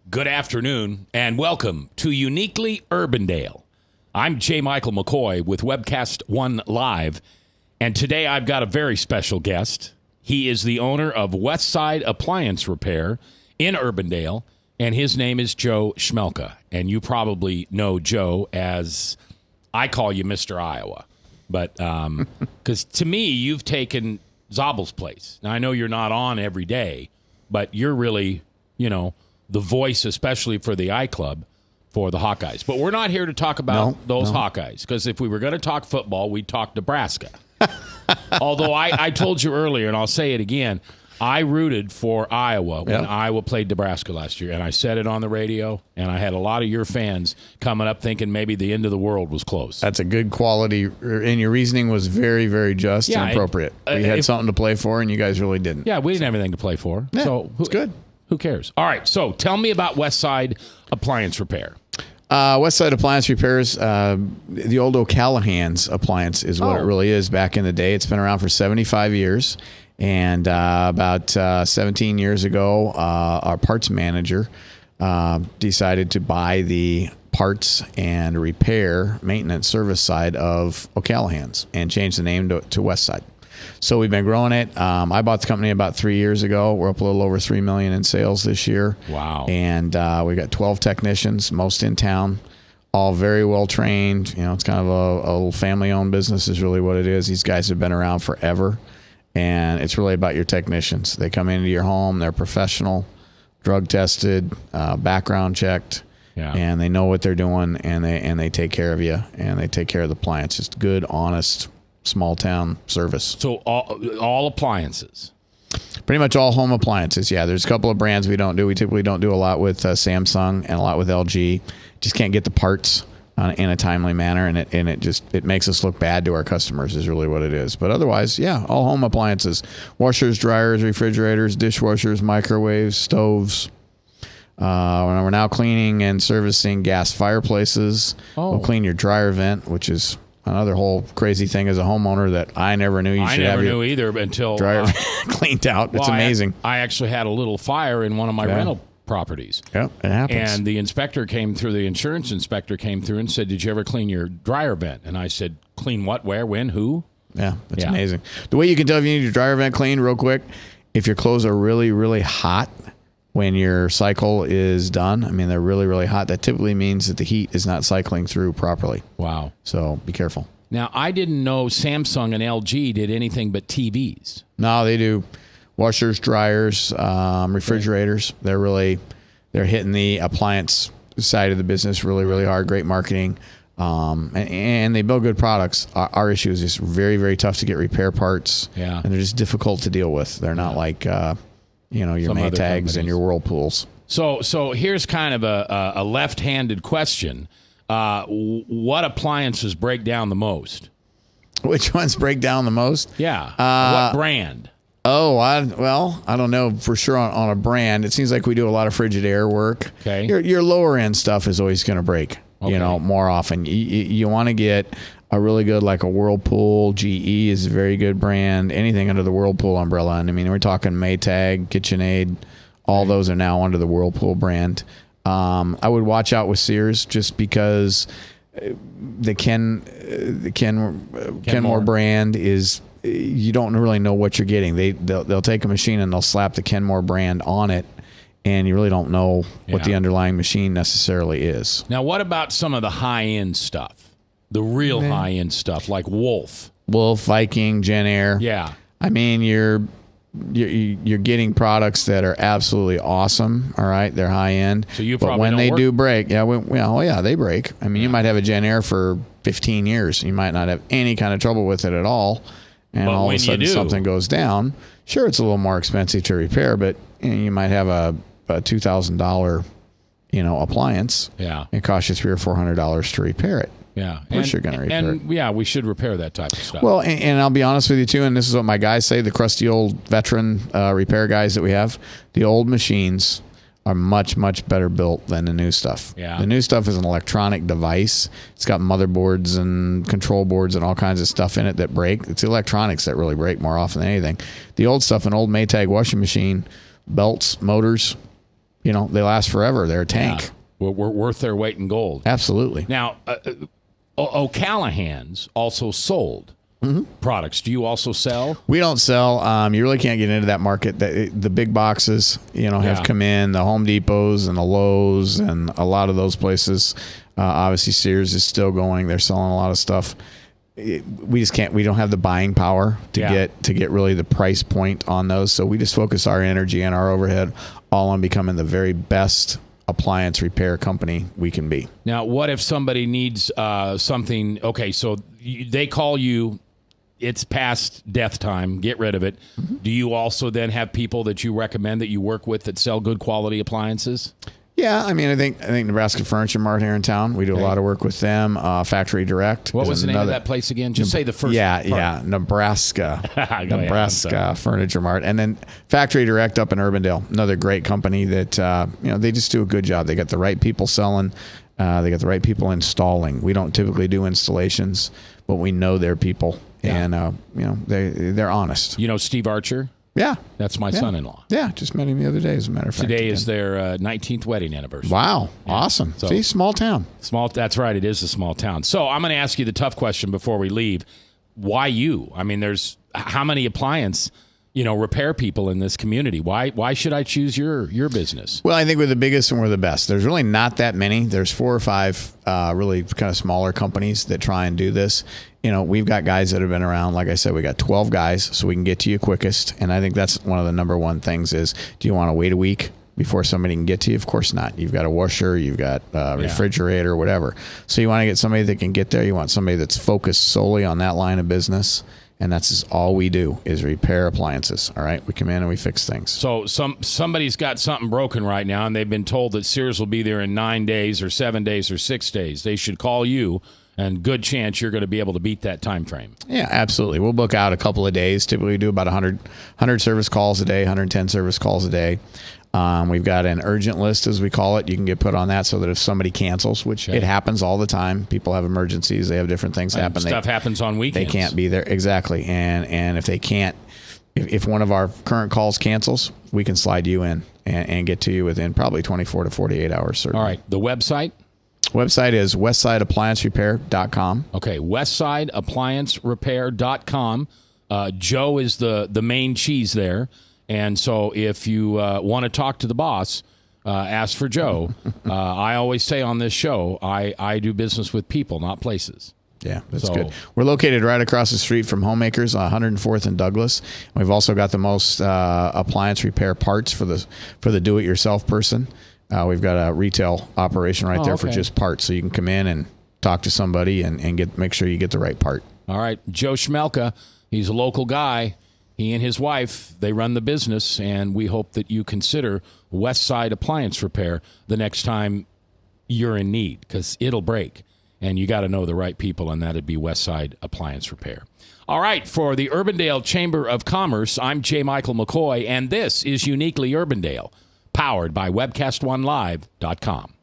Good afternoon, and welcome to Uniquely Urbandale. I'm J. Michael McCoy with Webcast One Live, and today I've got a very special guest. He is the owner of Westside Appliance Repair in Urbandale, and his name is Joe Chmelka. And you probably know Joe as, I call you Mr. Iowa, but because to me, you've taken Zabel's place. Now, I know you're not on every day, but you're really, the voice, especially for the iClub, for the Hawkeyes. But we're not here to talk about those Hawkeyes, because if we were going to talk football, we'd talk Nebraska. Although I told you earlier, and I'll say it again, I rooted for Iowa when Iowa played Nebraska last year, and I said it on the radio, and I had a lot of your fans coming up thinking maybe the end of the world was close. That's a good quality, and your reasoning was very, very just and appropriate. We had something to play for, and you guys really didn't. Yeah, we didn't have anything to play for. Yeah, so it's good. Who cares? All right, so tell me about Westside Appliance Repair. Westside Appliance Repairs, the old O'Callahan's appliance is what it really is back in the day. It's been around for 75 years. And about 17 years ago, our parts manager decided to buy the parts and repair maintenance service side of O'Callahan's and change the name to Westside. So we've been growing it. I bought the company about 3 years ago. We're up a little over $3 million in sales this year. Wow. And we got 12 technicians, most in town, all very well trained. It's kind of a little family-owned business is really what it is. These guys have been around forever. And it's really about your technicians. They come into your home. They're professional, drug tested, background checked, and they know what they're doing, and they take care of you, and they take care of the appliance. Just good, honest, small town service. So all appliances. Pretty much all home appliances. Yeah, there's a couple of brands we don't do. We typically don't do a lot with Samsung and a lot with LG. Just can't get the parts in a timely manner, and it makes us look bad to our customers is really what it is. But otherwise, all home appliances: washers, dryers, refrigerators, dishwashers, microwaves, stoves. We're now cleaning and servicing gas fireplaces. We'll clean your dryer vent, which is another whole crazy thing as a homeowner that I never knew you should have. I never knew either until dryer cleaned out. It's amazing. I actually had a little fire in one of my rental properties. Yeah, it happens. And the insurance inspector came through and said, "Did you ever clean your dryer vent?" And I said, "Clean what, where, when, who?" Yeah, that's amazing. The way you can tell if you need your dryer vent cleaned real quick, if your clothes are really, really hot when your cycle is done, they're really, really hot, that typically means that the heat is not cycling through properly. Wow. So be careful. Now, I didn't know Samsung and LG did anything but TVs. No, they do washers, dryers, refrigerators. They're hitting the appliance side of the business really, really hard. Great marketing. And they build good products. Our issue is just very, very tough to get repair parts. Yeah. And they're just difficult to deal with. They're not like, your Maytags and your Whirlpools. So here's kind of a left-handed question. What appliances break down the most? Which ones break down the most? Yeah. What brand? I don't know for sure on a brand. It seems like we do a lot of Frigidaire work. Okay. Your lower end stuff is always going to break, more often. You want to get a really good, like a Whirlpool. GE is a very good brand. Anything under the Whirlpool umbrella. And we're talking Maytag, KitchenAid. All those are now under the Whirlpool brand. I would watch out with Sears just because the Kenmore brand is, you don't really know what you're getting. They'll take a machine and they'll slap the Kenmore brand on it, and you really don't know what the underlying machine necessarily is. Now, what about some of the high-end stuff? The real high-end stuff, like Wolf, Viking, Genair. Yeah. You're getting products that are absolutely awesome. All right, they're high end. So you but probably when they work? Do break, they break. You might have a Genair for 15 years. You might not have any kind of trouble with it at all, and all of a sudden something goes down. Sure, it's a little more expensive to repair, but you might have a $2,000 appliance. Yeah, it costs you $300 or $400 to repair it. Yeah. Of course you're going to repair it. And yeah, we should repair that type of stuff. Well, and I'll be honest with you, too, and this is what my guys say, the crusty old veteran repair guys that we have, the old machines are much, much better built than the new stuff. Yeah. The new stuff is an electronic device. It's got motherboards and control boards and all kinds of stuff in it that break. It's the electronics that really break more often than anything. The old stuff, an old Maytag washing machine, belts, motors, they last forever. They're a tank. Yeah. We're worth their weight in gold. Absolutely. Now, O'Callahan's also sold products. Do you also sell? We don't sell. You really can't get into that market. The big boxes, have come in. The Home Depots and the Lowe's and a lot of those places. Obviously, Sears is still going. They're selling a lot of stuff. We just can't. We don't have the buying power to get really the price point on those. So we just focus our energy and our overhead all on becoming the very best appliance repair company we can be. Now, what if somebody needs something? Okay, so they call you. It's past death time. Get rid of it. Do you also then have people that you recommend that you work with that sell good quality appliances? Yeah, I mean, I think Nebraska Furniture Mart here in town. We do a lot of work with them. Factory Direct. What was the name of that place again? Just say the first. Yeah, Nebraska Furniture Mart, and then Factory Direct up in Urbandale. Another great company that they just do a good job. They got the right people selling. They got the right people installing. We don't typically do installations, but we know their people, and they're honest. You know Steve Archer? Yeah. That's my son-in-law. Yeah, just met him the other day, as a matter of fact. Today is their 19th wedding anniversary. Wow. Yeah. Awesome. So, see, small town. That's right. It is a small town. So I'm going to ask you the tough question before we leave. Why you? I mean, there's how many appliance, repair people in this community? Why should I choose your business? Well, I think we're the biggest and we're the best. There's really not that many. There's 4 or 5 really kind of smaller companies that try and do this. We've got guys that have been around. Like I said, we got 12 guys, so we can get to you quickest. And I think that's one of the number one things is, do you want to wait a week before somebody can get to you? Of course not. You've got a washer, you've got a refrigerator, whatever. So you want to get somebody that can get there. You want somebody that's focused solely on that line of business. And that's just all we do is repair appliances. All right, we come in and we fix things. So somebody's got something broken right now, and they've been told that Sears will be there in 9 days or 7 days or 6 days. They should call you, and good chance you're going to be able to beat that time frame. Yeah, absolutely. We'll book out a couple of days. Typically, we do about 100 service calls a day, 110 service calls a day. We've got an urgent list, as we call it. You can get put on that so that if somebody cancels, which it happens all the time, people have emergencies, they have different things happen. Stuff happens on weekends. They can't be there. Exactly. And if they can't, if one of our current calls cancels, we can slide you in and get to you within probably 24 to 48 hours. Certainly. All right. The website? Website is westsideappliancerepair.com. Okay, westsideappliancerepair.com. Joe is the main cheese there. And so if you want to talk to the boss, ask for Joe. I always say on this show, I do business with people, not places. Yeah, that's good. We're located right across the street from Homemakers, 104th and Douglas. We've also got the most appliance repair parts for the do-it-yourself person. We've got a retail operation right there for just parts, so you can come in and talk to somebody and make sure you get the right part. All right, Joe Chmelka, he's a local guy. He and his wife, they run the business, and we hope that you consider Westside Appliance Repair the next time you're in need, because it'll break, and you got to know the right people, and that'd be Westside Appliance Repair. All right, for the Urbandale Chamber of Commerce, I'm J. Michael McCoy, and this is Uniquely Urbandale, powered by WebcastOneLive.com.